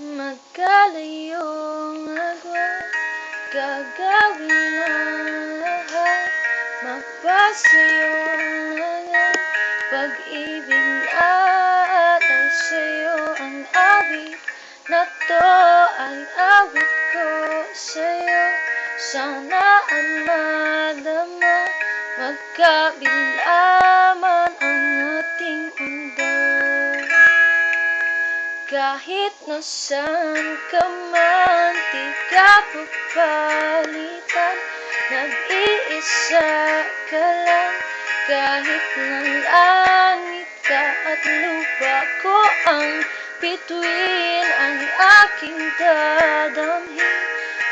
Magkalayong agwat, gagawin ang lahat, magpasayong lahat. Pag-ibig at ay sa'yo ang awit na to, ay awit ko sa'yo. Sana ang madama, magkabilaman ang ating mundo. Kahit nasaan ka man, di ka papalitan. Nag-iisa ka lang, kahit ng langit ka at lupa ko ang bituin, ang aking dadamhin.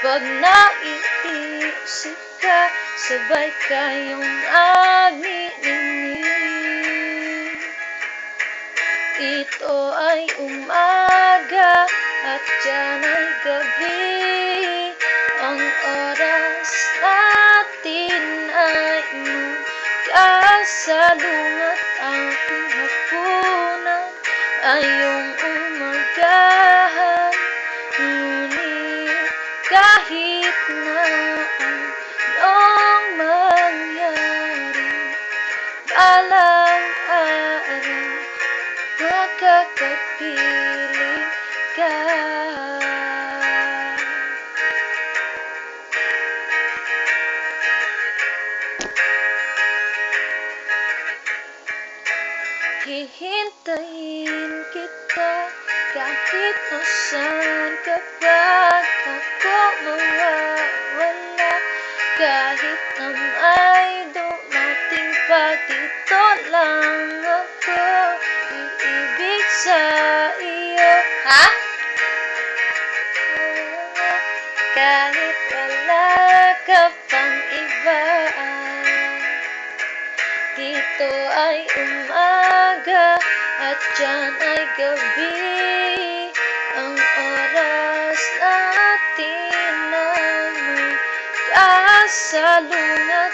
Pag naiisip ka, sabay kayong aminin. Ito ay umaga at yan ay gabi. Ang oras natin ay magkasalungat. Aking hapunan ay iyong umagahan. Ngunit kahit na anong mangyari, balang araw makakapiling ka. Hihintayin kita kahit nasaan ka pa. Ako mawawala kahit na may dumating pa. Dito lang ako iibig sa iyo. Ha? Kahit wala ka pang iba, dito ay umaga at dyan ay gabi. Ang oras natin ay magkasalungat.